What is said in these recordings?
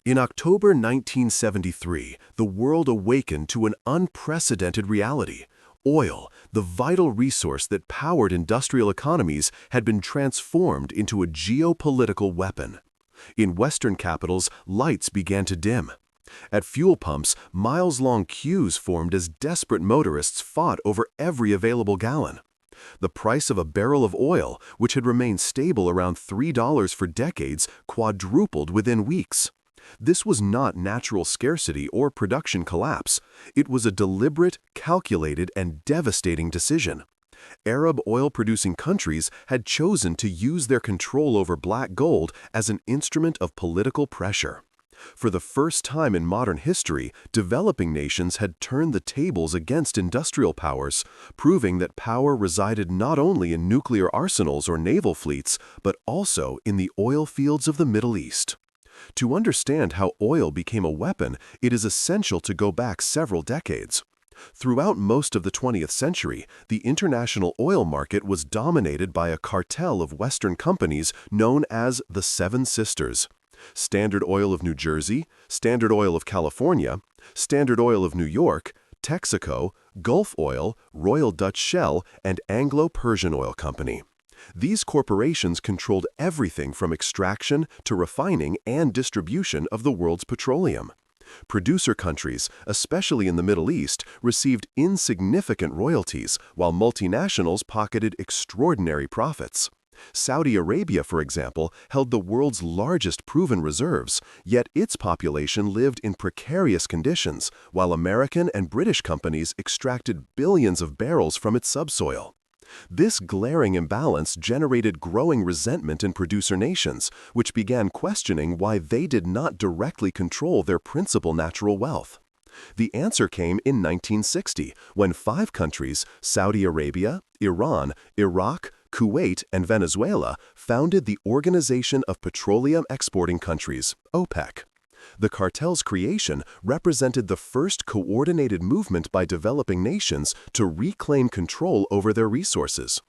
In October 1973, the world awakened to an unprecedented reality. Oil, the vital resource that powered industrial economies, had been transformed into a geopolitical weapon. In Western capitals, lights began to dim. At fuel pumps, miles-long queues formed as desperate motorists fought over every available gallon. The price of a barrel of oil, which had remained stable around $3 for decades, quadrupled within weeks. This was not natural scarcity or production collapse. It was a deliberate, calculated, and devastating decision. Arab oil-producing countries had chosen to use their control over black gold as an instrument of political pressure. For the first time in modern history, developing nations had turned the tables against industrial powers, proving that power resided not only in nuclear arsenals or naval fleets, but also in the oil fields of the Middle East. To understand how oil became a weapon, it is essential to go back several decades. Throughout most of the 20th century, the international oil market was dominated by a cartel of Western companies known as the Seven Sisters: Standard Oil of New Jersey, Standard Oil of California, Standard Oil of New York, Texaco, Gulf Oil, Royal Dutch Shell, and Anglo-Persian Oil Company. These corporations controlled everything from extraction to refining and distribution of the world's petroleum. Producer countries, especially in the Middle East, received insignificant royalties, while multinationals pocketed extraordinary profits. Saudi Arabia, for example, held the world's largest proven reserves, yet its population lived in precarious conditions, while American and British companies extracted billions of barrels from its subsoil. This glaring imbalance generated growing resentment in producer nations, which began questioning why they did not directly control their principal natural wealth. The answer came in 1960, when 5 countries, Saudi Arabia, Iran, Iraq, Kuwait, and Venezuela, founded the Organization of Petroleum Exporting Countries, OPEC. The cartel's creation represented the first coordinated movement by developing nations to reclaim control over their resources.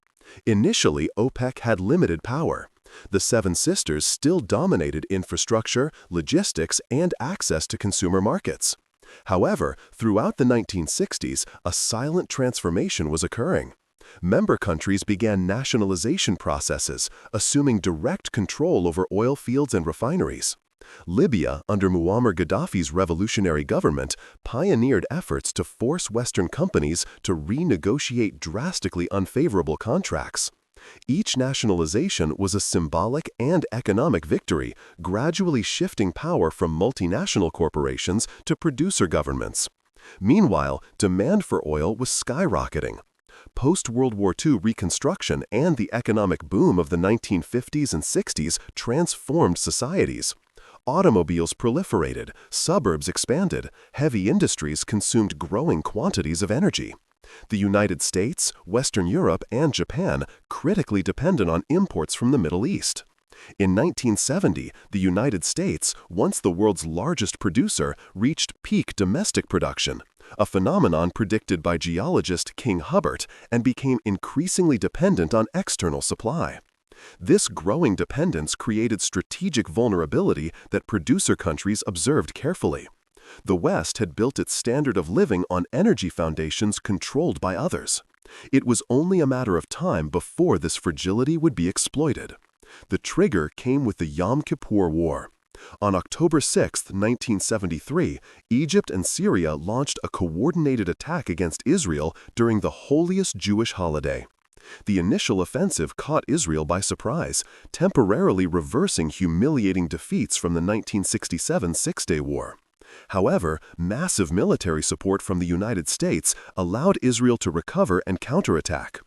Initially, OPEC had limited power. The Seven Sisters still dominated infrastructure, logistics, and access to consumer markets. However, throughout the 1960s, a silent transformation was occurring. Member countries began nationalization processes, assuming direct control over oil fields and refineries. Libya, under Muammar Gaddafi's revolutionary government, pioneered efforts to force Western companies to renegotiate drastically unfavorable contracts. Each nationalization was a symbolic and economic victory, gradually shifting power from multinational corporations to producer governments. Meanwhile, demand for oil was skyrocketing. Post-World War II reconstruction and the economic boom of the 1950s and 60s transformed societies. Automobiles proliferated, suburbs expanded, heavy industries consumed growing quantities of energy. The United States, Western Europe, and Japan critically depended on imports from the Middle East. In 1970, the United States, once the world's largest producer, reached peak domestic production, a phenomenon predicted by geologist King Hubbert, and became increasingly dependent on external supply. This growing dependence created strategic vulnerability that producer countries observed carefully. The West had built its standard of living on energy foundations controlled by others. It was only a matter of time before this fragility would be exploited. The trigger came with the Yom Kippur War. On October 6, 1973, Egypt and Syria launched a coordinated attack against Israel during the holiest Jewish holiday. The initial offensive caught Israel by surprise, temporarily reversing humiliating defeats from the 1967 Six-Day War. However, massive military support from the United States allowed Israel to recover and counterattack.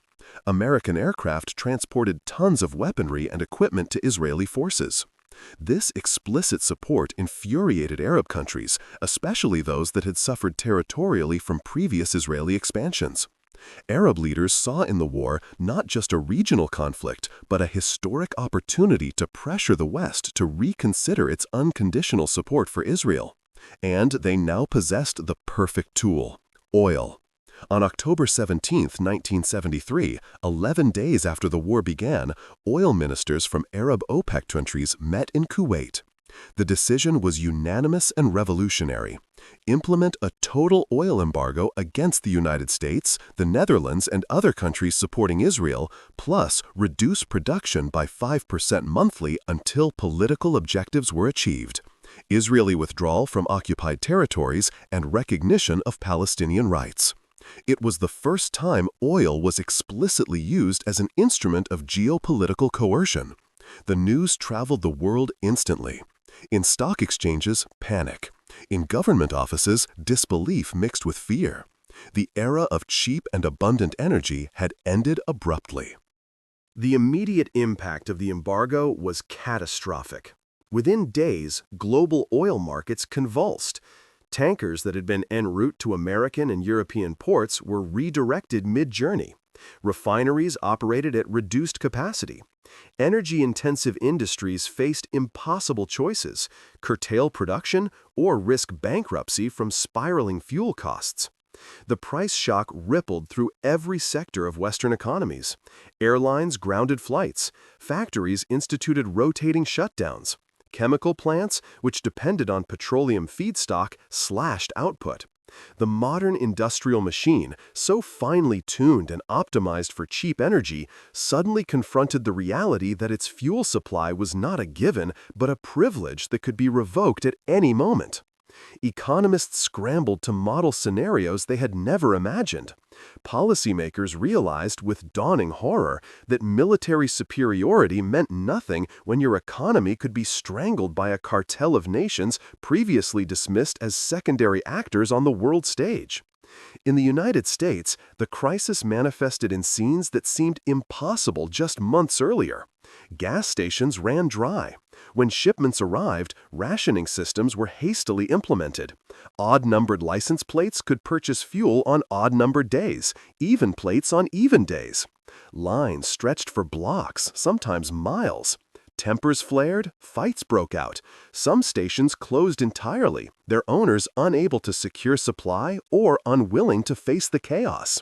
American aircraft transported tons of weaponry and equipment to Israeli forces. This explicit support infuriated Arab countries, especially those that had suffered territorially from previous Israeli expansions. Arab leaders saw in the war not just a regional conflict, but a historic opportunity to pressure the West to reconsider its unconditional support for Israel. And they now possessed the perfect tool: oil. On October 17, 1973, 11 days after the war began, oil ministers from Arab OPEC countries met in Kuwait. The decision was unanimous and revolutionary. Implement a total oil embargo against the United States, the Netherlands, and other countries supporting Israel, plus reduce production by 5% monthly until political objectives were achieved. Israeli withdrawal from occupied territories and recognition of Palestinian rights. It was the first time oil was explicitly used as an instrument of geopolitical coercion. The news traveled the world instantly. In stock exchanges, panic. In government offices, disbelief mixed with fear. The era of cheap and abundant energy had ended abruptly. The immediate impact of the embargo was catastrophic. Within days, global oil markets convulsed. Tankers that had been en route to American and European ports were redirected mid-journey. Refineries operated at reduced capacity. Energy-intensive industries faced impossible choices: curtail production or risk bankruptcy from spiraling fuel costs. The price shock rippled through every sector of Western economies. Airlines grounded flights. Factories instituted rotating shutdowns. Chemical plants, which depended on petroleum feedstock, slashed output. The modern industrial machine, so finely tuned and optimized for cheap energy, suddenly confronted the reality that its fuel supply was not a given, but a privilege that could be revoked at any moment. Economists scrambled to model scenarios they had never imagined. Policymakers realized with dawning horror that military superiority meant nothing when your economy could be strangled by a cartel of nations previously dismissed as secondary actors on the world stage. In the United States, the crisis manifested in scenes that seemed impossible just months earlier. Gas stations ran dry. When shipments arrived, rationing systems were hastily implemented. Odd-numbered license plates could purchase fuel on odd-numbered days, even plates on even days. Lines stretched for blocks, sometimes miles. Tempers flared, fights broke out. Some stations closed entirely, their owners unable to secure supply or unwilling to face the chaos.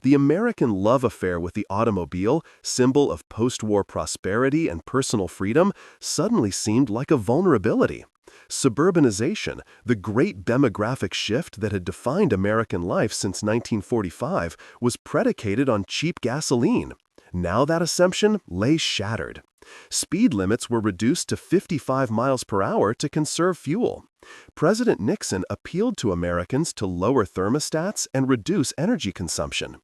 The American love affair with the automobile, symbol of post-war prosperity and personal freedom, suddenly seemed like a vulnerability. Suburbanization, the great demographic shift that had defined American life since 1945, was predicated on cheap gasoline. Now that assumption lay shattered. Speed limits were reduced to 55 miles per hour to conserve fuel. President Nixon appealed to Americans to lower thermostats and reduce energy consumption.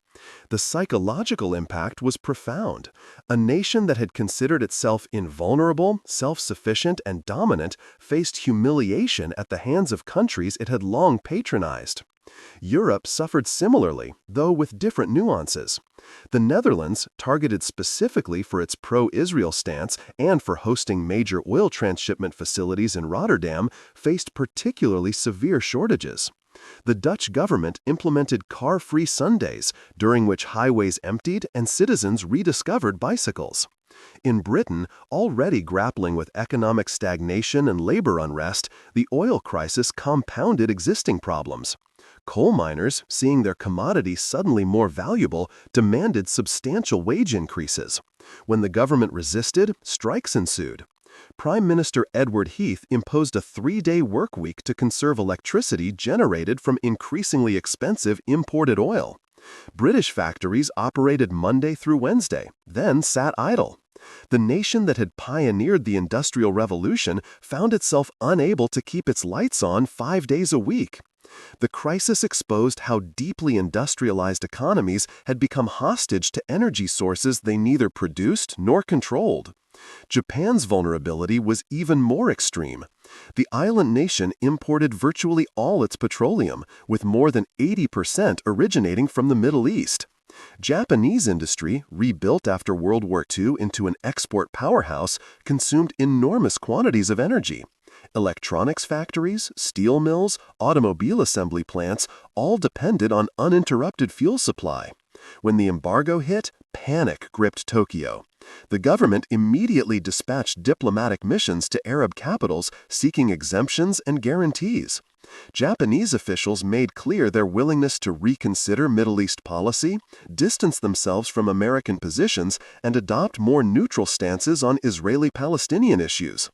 The psychological impact was profound. A nation that had considered itself invulnerable, self-sufficient, and dominant faced humiliation at the hands of countries it had long patronized. Europe suffered similarly, though with different nuances. The Netherlands, targeted specifically for its pro-Israel stance and for hosting major oil transshipment facilities in Rotterdam, faced particularly severe shortages. The Dutch government implemented car-free Sundays, during which highways emptied and citizens rediscovered bicycles. In Britain, already grappling with economic stagnation and labor unrest, the oil crisis compounded existing problems. Coal miners, seeing their commodity suddenly more valuable, demanded substantial wage increases. When the government resisted, strikes ensued. Prime Minister Edward Heath imposed a 3-day work week to conserve electricity generated from increasingly expensive imported oil. British factories operated Monday through Wednesday, then sat idle. The nation that had pioneered the Industrial Revolution found itself unable to keep its lights on 5 days a week. The crisis exposed how deeply industrialized economies had become hostage to energy sources they neither produced nor controlled. Japan's vulnerability was even more extreme. The island nation imported virtually all its petroleum, with more than 80% originating from the Middle East. Japanese industry, rebuilt after World War II into an export powerhouse, consumed enormous quantities of energy. Electronics factories, steel mills, automobile assembly plants all depended on uninterrupted fuel supply. When the embargo hit, panic gripped Tokyo. The government immediately dispatched diplomatic missions to Arab capitals seeking exemptions and guarantees. Japanese officials made clear their willingness to reconsider Middle East policy, distance themselves from American positions, and adopt more neutral stances on Israeli-Palestinian issues.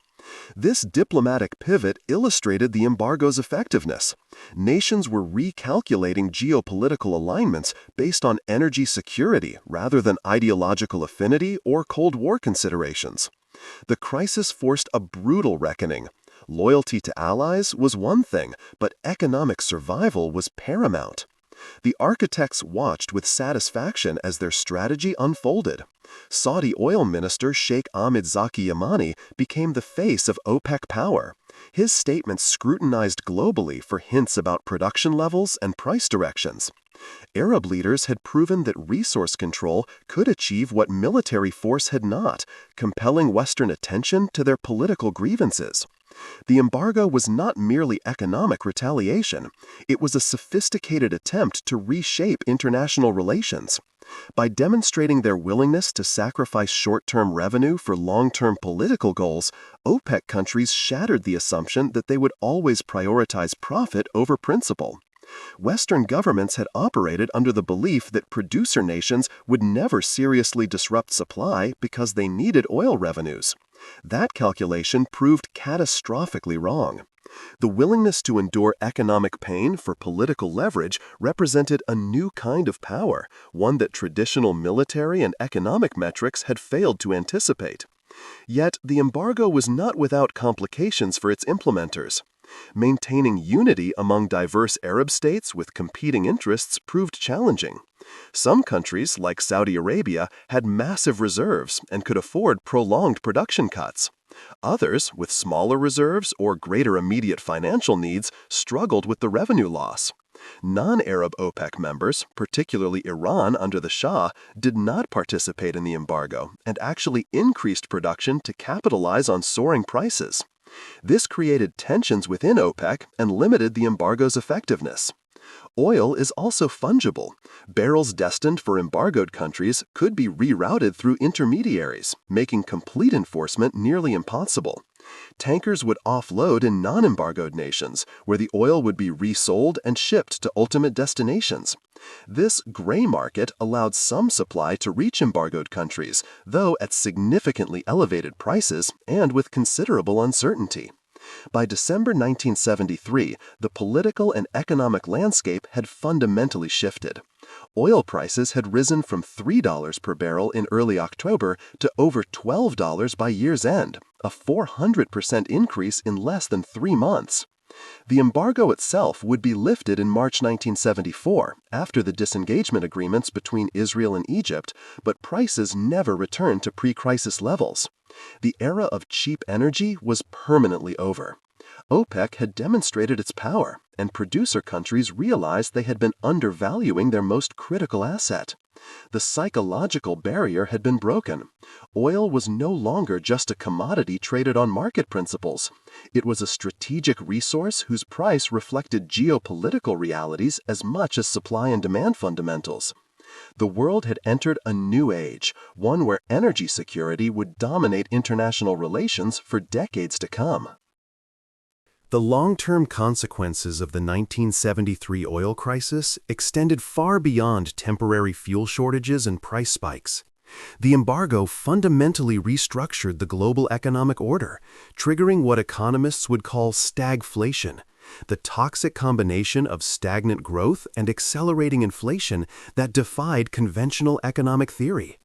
This diplomatic pivot illustrated the embargo's effectiveness. Nations were recalculating geopolitical alignments based on energy security rather than ideological affinity or Cold War considerations. The crisis forced a brutal reckoning. Loyalty to allies was one thing, but economic survival was paramount. The architects watched with satisfaction as their strategy unfolded. Saudi oil minister Sheikh Ahmed Zaki Yamani became the face of OPEC power. His statements scrutinized globally for hints about production levels and price directions. Arab leaders had proven that resource control could achieve what military force had not, compelling Western attention to their political grievances. The embargo was not merely economic retaliation, it was a sophisticated attempt to reshape international relations. By demonstrating their willingness to sacrifice short-term revenue for long-term political goals, OPEC countries shattered the assumption that they would always prioritize profit over principle. Western governments had operated under the belief that producer nations would never seriously disrupt supply because they needed oil revenues. That calculation proved catastrophically wrong. The willingness to endure economic pain for political leverage represented a new kind of power, one that traditional military and economic metrics had failed to anticipate. Yet, the embargo was not without complications for its implementers. Maintaining unity among diverse Arab states with competing interests proved challenging. Some countries, like Saudi Arabia, had massive reserves and could afford prolonged production cuts. Others, with smaller reserves or greater immediate financial needs, struggled with the revenue loss. Non-Arab OPEC members, particularly Iran under the Shah, did not participate in the embargo and actually increased production to capitalize on soaring prices. This created tensions within OPEC and limited the embargo's effectiveness. Oil is also fungible. Barrels destined for embargoed countries could be rerouted through intermediaries, making complete enforcement nearly impossible. Tankers would offload in non-embargoed nations, where the oil would be resold and shipped to ultimate destinations. This gray market allowed some supply to reach embargoed countries, though at significantly elevated prices and with considerable uncertainty. By December 1973, the political and economic landscape had fundamentally shifted. Oil prices had risen from $3 per barrel in early October to over $12 by year's end, a 400% increase in less than 3 months. The embargo itself would be lifted in March 1974, after the disengagement agreements between Israel and Egypt, but prices never returned to pre-crisis levels. The era of cheap energy was permanently over. OPEC had demonstrated its power, and producer countries realized they had been undervaluing their most critical asset. The psychological barrier had been broken. Oil was no longer just a commodity traded on market principles. It was a strategic resource whose price reflected geopolitical realities as much as supply and demand fundamentals. The world had entered a new age, one where energy security would dominate international relations for decades to come. The long-term consequences of the 1973 oil crisis extended far beyond temporary fuel shortages and price spikes. The embargo fundamentally restructured the global economic order, triggering what economists would call stagflation, the toxic combination of stagnant growth and accelerating inflation that defied conventional economic theory.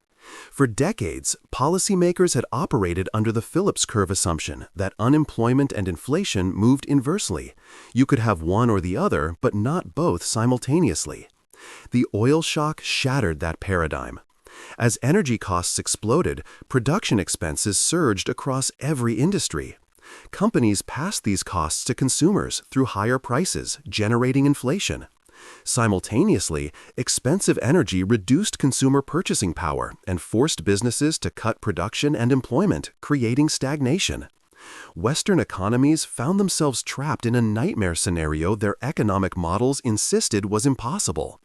For decades, policymakers had operated under the Phillips curve assumption that unemployment and inflation moved inversely. You could have one or the other, but not both simultaneously. The oil shock shattered that paradigm. As energy costs exploded, production expenses surged across every industry. Companies passed these costs to consumers through higher prices, generating inflation. Simultaneously, expensive energy reduced consumer purchasing power and forced businesses to cut production and employment, creating stagnation. Western economies found themselves trapped in a nightmare scenario their economic models insisted was impossible.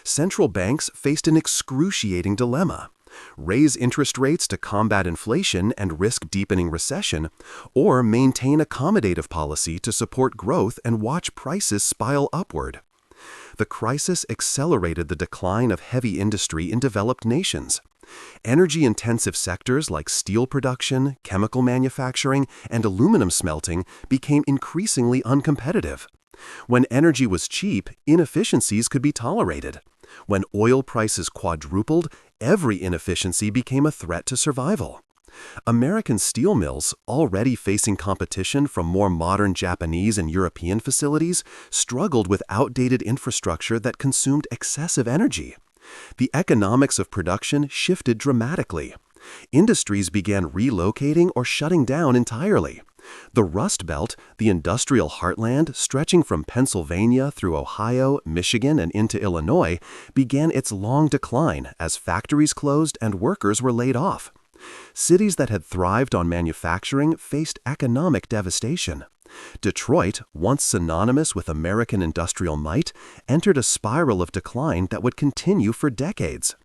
Central banks faced an excruciating dilemma: raise interest rates to combat inflation and risk deepening recession, or maintain accommodative policy to support growth and watch prices spiral upward. The crisis accelerated the decline of heavy industry in developed nations. Energy-intensive sectors like steel production, chemical manufacturing, and aluminum smelting became increasingly uncompetitive. When energy was cheap, inefficiencies could be tolerated. When oil prices quadrupled, every inefficiency became a threat to survival. American steel mills, already facing competition from more modern Japanese and European facilities, struggled with outdated infrastructure that consumed excessive energy. The economics of production shifted dramatically. Industries began relocating or shutting down entirely. The Rust Belt, the industrial heartland stretching from Pennsylvania through Ohio, Michigan, and into Illinois, began its long decline as factories closed and workers were laid off. Cities that had thrived on manufacturing faced economic devastation. Detroit, once synonymous with American industrial might, entered a spiral of decline that would continue for decades.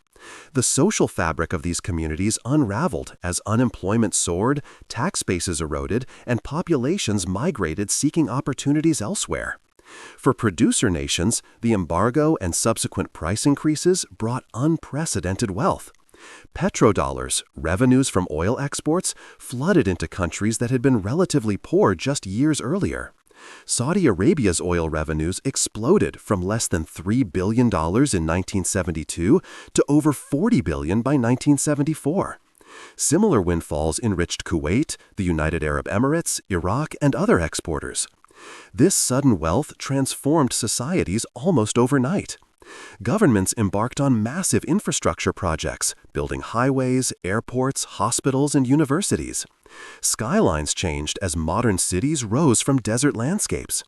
The social fabric of these communities unraveled as unemployment soared, tax bases eroded, and populations migrated seeking opportunities elsewhere. For producer nations, the embargo and subsequent price increases brought unprecedented wealth. Petrodollars, revenues from oil exports, flooded into countries that had been relatively poor just years earlier. Saudi Arabia's oil revenues exploded from less than $3 billion in 1972 to over $40 billion by 1974. Similar windfalls enriched Kuwait, the United Arab Emirates, Iraq, and other exporters. This sudden wealth transformed societies almost overnight. Governments embarked on massive infrastructure projects, building highways, airports, hospitals, and universities. Skylines changed as modern cities rose from desert landscapes.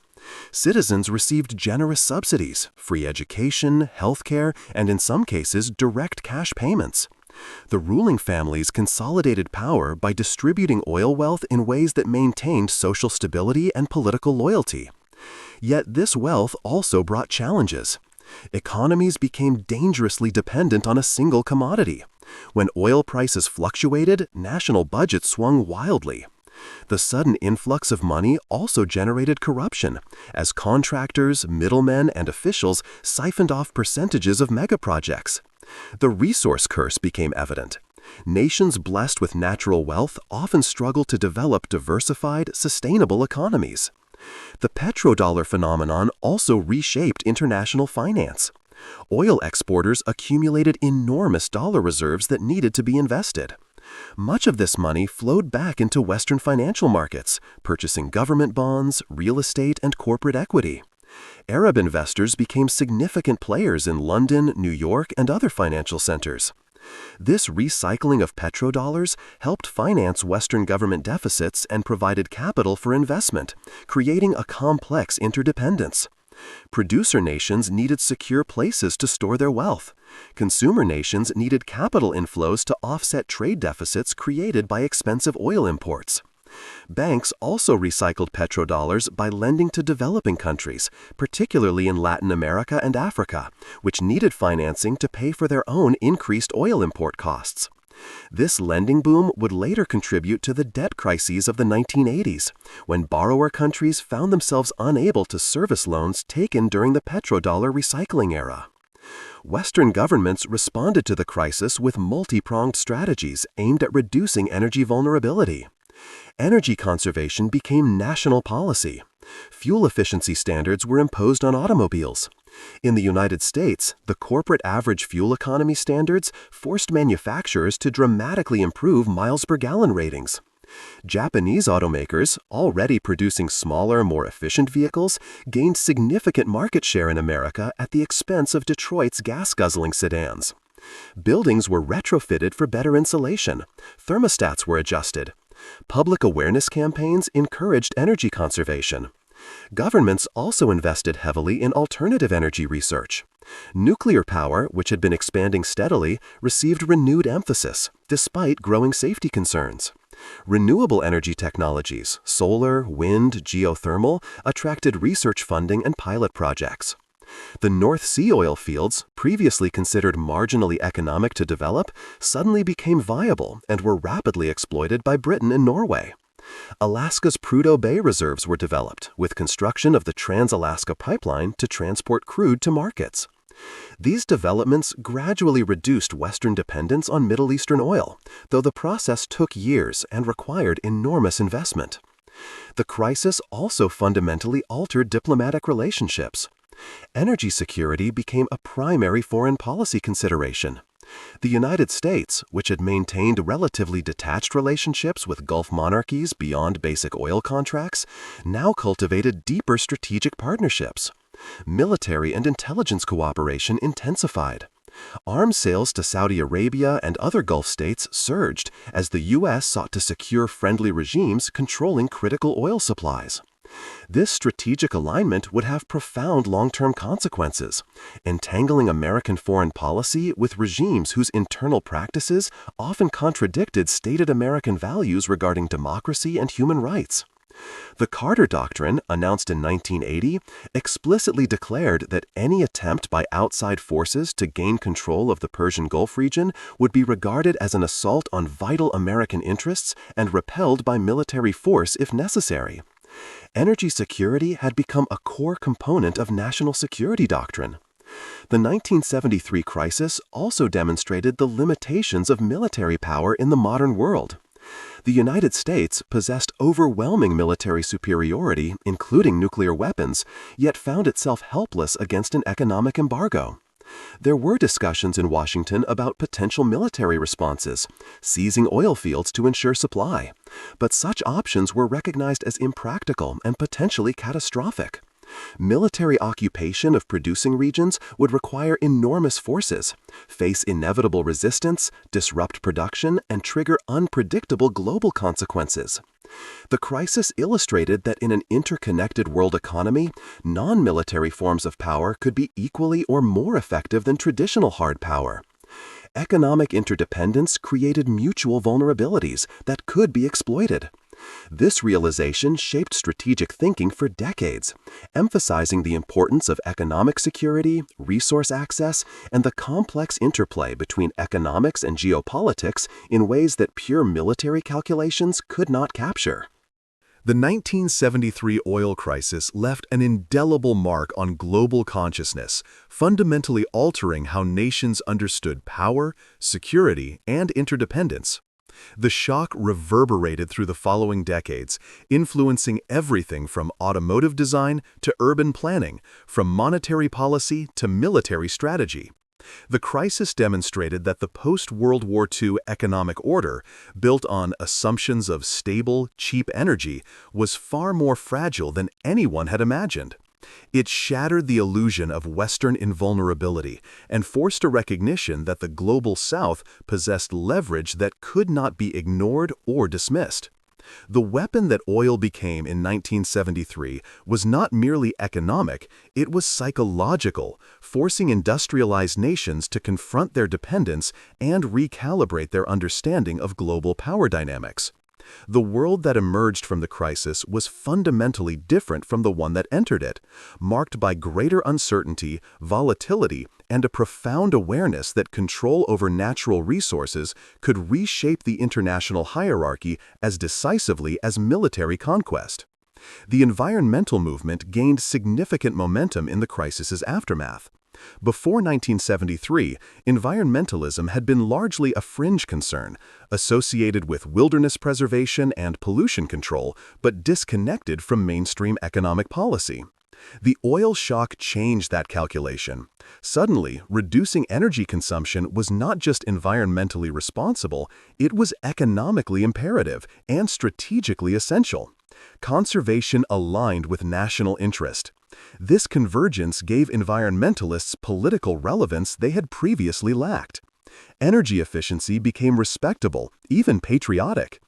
Citizens received generous subsidies, free education, healthcare, and in some cases, direct cash payments. The ruling families consolidated power by distributing oil wealth in ways that maintained social stability and political loyalty. Yet this wealth also brought challenges. Economies became dangerously dependent on a single commodity. When oil prices fluctuated, national budgets swung wildly. The sudden influx of money also generated corruption, as contractors, middlemen, and officials siphoned off percentages of megaprojects. The resource curse became evident. Nations blessed with natural wealth often struggle to develop diversified, sustainable economies. The petrodollar phenomenon also reshaped international finance. Oil exporters accumulated enormous dollar reserves that needed to be invested. Much of this money flowed back into Western financial markets, purchasing government bonds, real estate, and corporate equity. Arab investors became significant players in London, New York, and other financial centers. This recycling of petrodollars helped finance Western government deficits and provided capital for investment, creating a complex interdependence. Producer nations needed secure places to store their wealth. Consumer nations needed capital inflows to offset trade deficits created by expensive oil imports. Banks also recycled petrodollars by lending to developing countries, particularly in Latin America and Africa, which needed financing to pay for their own increased oil import costs. This lending boom would later contribute to the debt crises of the 1980s, when borrower countries found themselves unable to service loans taken during the petrodollar recycling era. Western governments responded to the crisis with multi-pronged strategies aimed at reducing energy vulnerability. Energy conservation became national policy. Fuel efficiency standards were imposed on automobiles. In the United States, the corporate average fuel economy standards forced manufacturers to dramatically improve miles per gallon ratings. Japanese automakers, already producing smaller, more efficient vehicles, gained significant market share in America at the expense of Detroit's gas-guzzling sedans. Buildings were retrofitted for better insulation. Thermostats were adjusted. Public awareness campaigns encouraged energy conservation. Governments also invested heavily in alternative energy research. Nuclear power, which had been expanding steadily, received renewed emphasis, despite growing safety concerns. Renewable energy technologies, solar, wind, geothermal, attracted research funding and pilot projects. The North Sea oil fields, previously considered marginally economic to develop, suddenly became viable and were rapidly exploited by Britain and Norway. Alaska's Prudhoe Bay reserves were developed, with construction of the Trans-Alaska Pipeline to transport crude to markets. These developments gradually reduced Western dependence on Middle Eastern oil, though the process took years and required enormous investment. The crisis also fundamentally altered diplomatic relationships. Energy security became a primary foreign policy consideration. The United States, which had maintained relatively detached relationships with Gulf monarchies beyond basic oil contracts, now cultivated deeper strategic partnerships. Military and intelligence cooperation intensified. Arms sales to Saudi Arabia and other Gulf states surged as the U.S. sought to secure friendly regimes controlling critical oil supplies. This strategic alignment would have profound long-term consequences, entangling American foreign policy with regimes whose internal practices often contradicted stated American values regarding democracy and human rights. The Carter Doctrine, announced in 1980, explicitly declared that any attempt by outside forces to gain control of the Persian Gulf region would be regarded as an assault on vital American interests and repelled by military force if necessary. Energy security had become a core component of national security doctrine. The 1973 crisis also demonstrated the limitations of military power in the modern world. The United States possessed overwhelming military superiority, including nuclear weapons, yet found itself helpless against an economic embargo. There were discussions in Washington about potential military responses, seizing oil fields to ensure supply, but such options were recognized as impractical and potentially catastrophic. Military occupation of producing regions would require enormous forces, face inevitable resistance, disrupt production, and trigger unpredictable global consequences. The crisis illustrated that in an interconnected world economy, non-military forms of power could be equally or more effective than traditional hard power. Economic interdependence created mutual vulnerabilities that could be exploited. This realization shaped strategic thinking for decades, emphasizing the importance of economic security, resource access, and the complex interplay between economics and geopolitics in ways that pure military calculations could not capture. The 1973 oil crisis left an indelible mark on global consciousness, fundamentally altering how nations understood power, security, and interdependence. The shock reverberated through the following decades, influencing everything from automotive design to urban planning, from monetary policy to military strategy. The crisis demonstrated that the post-World War II economic order, built on assumptions of stable, cheap energy, was far more fragile than anyone had imagined. It shattered the illusion of Western invulnerability and forced a recognition that the Global South possessed leverage that could not be ignored or dismissed. The weapon that oil became in 1973 was not merely economic, it was psychological, forcing industrialized nations to confront their dependence and recalibrate their understanding of global power dynamics. The world that emerged from the crisis was fundamentally different from the one that entered it, marked by greater uncertainty, volatility, and a profound awareness that control over natural resources could reshape the international hierarchy as decisively as military conquest. The environmental movement gained significant momentum in the crisis's aftermath. Before 1973, environmentalism had been largely a fringe concern, associated with wilderness preservation and pollution control, but disconnected from mainstream economic policy. The oil shock changed that calculation. Suddenly, reducing energy consumption was not just environmentally responsible, it was economically imperative and strategically essential. Conservation aligned with national interest. This convergence gave environmentalists political relevance they had previously lacked. Energy efficiency became respectable, even patriotic.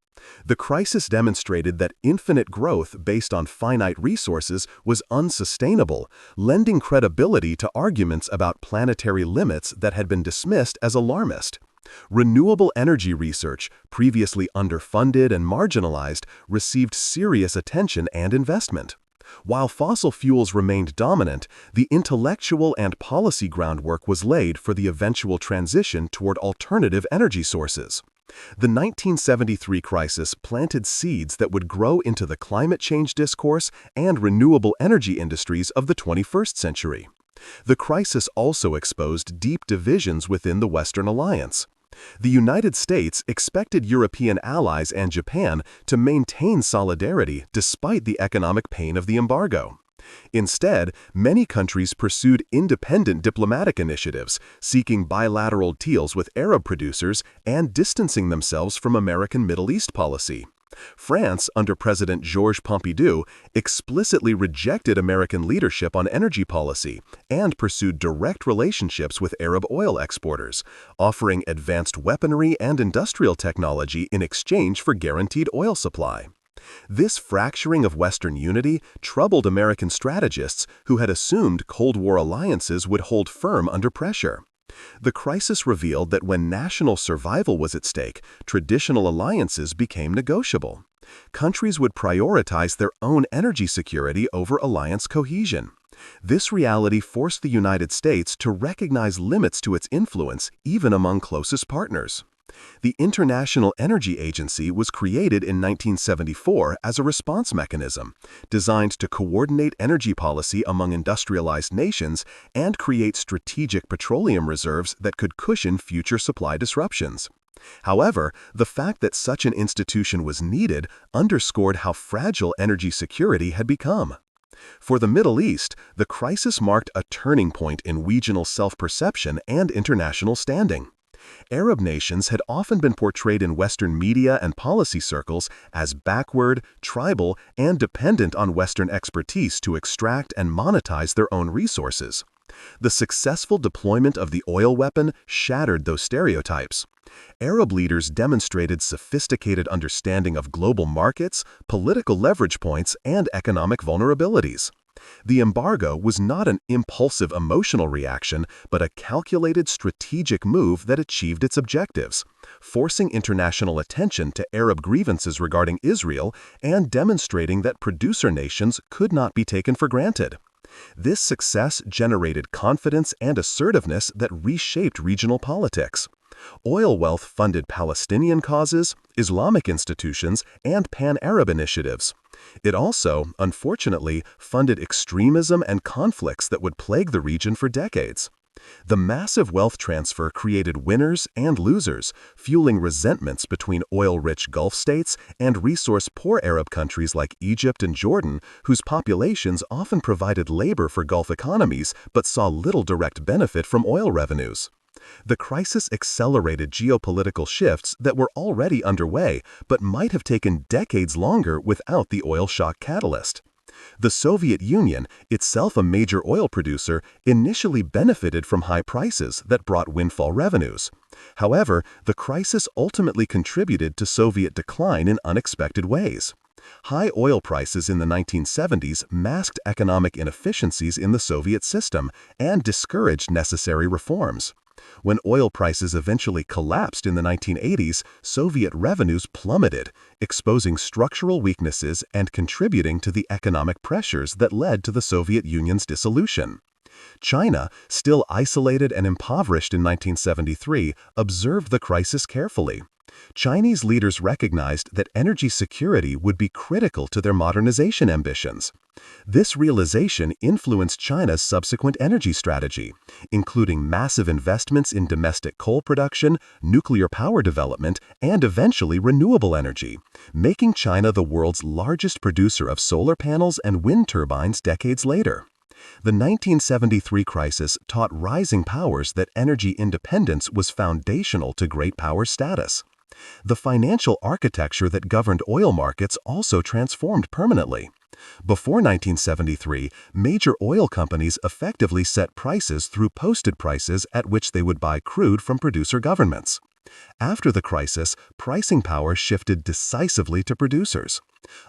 The crisis demonstrated that infinite growth based on finite resources was unsustainable, lending credibility to arguments about planetary limits that had been dismissed as alarmist. Renewable energy research, previously underfunded and marginalized, received serious attention and investment. While fossil fuels remained dominant, the intellectual and policy groundwork was laid for the eventual transition toward alternative energy sources. The 1973 crisis planted seeds that would grow into the climate change discourse and renewable energy industries of the 21st century. The crisis also exposed deep divisions within the Western alliance. The United States expected European allies and Japan to maintain solidarity despite the economic pain of the embargo. Instead, many countries pursued independent diplomatic initiatives, seeking bilateral deals with Arab producers and distancing themselves from American Middle East policy. France, under President Georges Pompidou, explicitly rejected American leadership on energy policy and pursued direct relationships with Arab oil exporters, offering advanced weaponry and industrial technology in exchange for guaranteed oil supply. This fracturing of Western unity troubled American strategists who had assumed Cold War alliances would hold firm under pressure. The crisis revealed that when national survival was at stake, traditional alliances became negotiable. Countries would prioritize their own energy security over alliance cohesion. This reality forced the United States to recognize limits to its influence, even among closest partners. The International Energy Agency was created in 1974 as a response mechanism, designed to coordinate energy policy among industrialized nations and create strategic petroleum reserves that could cushion future supply disruptions. However, the fact that such an institution was needed underscored how fragile energy security had become. For the Middle East, the crisis marked a turning point in regional self-perception and international standing. Arab nations had often been portrayed in Western media and policy circles as backward, tribal, and dependent on Western expertise to extract and monetize their own resources. The successful deployment of the oil weapon shattered those stereotypes. Arab leaders demonstrated sophisticated understanding of global markets, political leverage points, and economic vulnerabilities. The embargo was not an impulsive emotional reaction, but a calculated strategic move that achieved its objectives, forcing international attention to Arab grievances regarding Israel and demonstrating that producer nations could not be taken for granted. This success generated confidence and assertiveness that reshaped regional politics. Oil wealth funded Palestinian causes, Islamic institutions, and pan-Arab initiatives. It also, unfortunately, funded extremism and conflicts that would plague the region for decades. The massive wealth transfer created winners and losers, fueling resentments between oil-rich Gulf states and resource-poor Arab countries like Egypt and Jordan, whose populations often provided labor for Gulf economies but saw little direct benefit from oil revenues. The crisis accelerated geopolitical shifts that were already underway but might have taken decades longer without the oil shock catalyst. The Soviet Union, itself a major oil producer, initially benefited from high prices that brought windfall revenues. However, the crisis ultimately contributed to Soviet decline in unexpected ways. High oil prices in the 1970s masked economic inefficiencies in the Soviet system and discouraged necessary reforms. When oil prices eventually collapsed in the 1980s, Soviet revenues plummeted, exposing structural weaknesses and contributing to the economic pressures that led to the Soviet Union's dissolution. China, still isolated and impoverished in 1973, observed the crisis carefully. Chinese leaders recognized that energy security would be critical to their modernization ambitions. This realization influenced China's subsequent energy strategy, including massive investments in domestic coal production, nuclear power development, and eventually renewable energy, making China the world's largest producer of solar panels and wind turbines decades later. The 1973 crisis taught rising powers that energy independence was foundational to great power status. The financial architecture that governed oil markets also transformed permanently. Before 1973, major oil companies effectively set prices through posted prices at which they would buy crude from producer governments. After the crisis, pricing power shifted decisively to producers.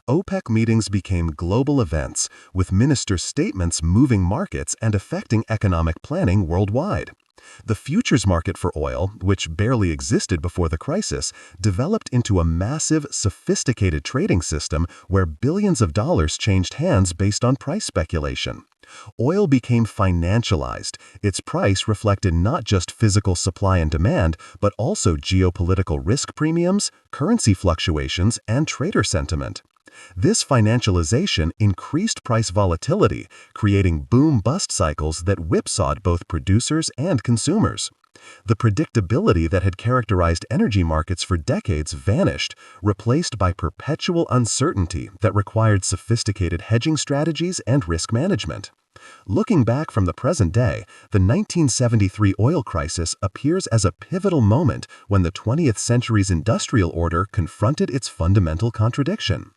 OPEC meetings became global events, with minister statements moving markets and affecting economic planning worldwide. The futures market for oil, which barely existed before the crisis, developed into a massive, sophisticated trading system where billions of dollars changed hands based on price speculation. Oil became financialized. Its price reflected not just physical supply and demand, but also geopolitical risk premiums, currency fluctuations, and trader sentiment. This financialization increased price volatility, creating boom-bust cycles that whipsawed both producers and consumers. The predictability that had characterized energy markets for decades vanished, replaced by perpetual uncertainty that required sophisticated hedging strategies and risk management. Looking back from the present day, the 1973 oil crisis appears as a pivotal moment when the 20th century's industrial order confronted its fundamental contradiction.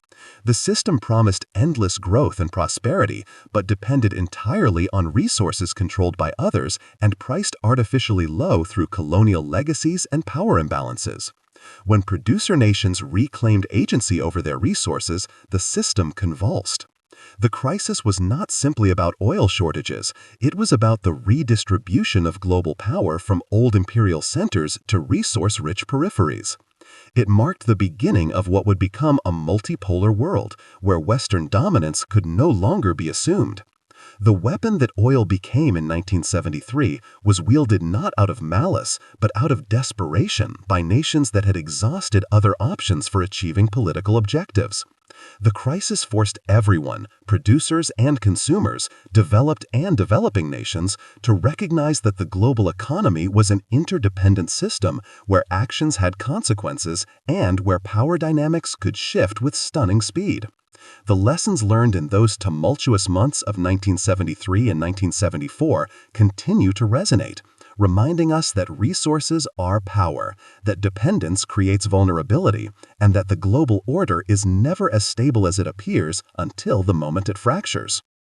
The system promised endless growth and prosperity, but depended entirely on resources controlled by others and priced artificially low through colonial legacies and power imbalances. When producer nations reclaimed agency over their resources, the system convulsed. The crisis was not simply about oil shortages, it was about the redistribution of global power from old imperial centers to resource-rich peripheries. It marked the beginning of what would become a multipolar world, where Western dominance could no longer be assumed. The weapon that oil became in 1973 was wielded not out of malice, but out of desperation by nations that had exhausted other options for achieving political objectives. The crisis forced everyone, producers and consumers, developed and developing nations, to recognize that the global economy was an interdependent system where actions had consequences and where power dynamics could shift with stunning speed. The lessons learned in those tumultuous months of 1973 and 1974 continue to resonate, reminding us that resources are power, that dependence creates vulnerability, and that the global order is never as stable as it appears until the moment it fractures.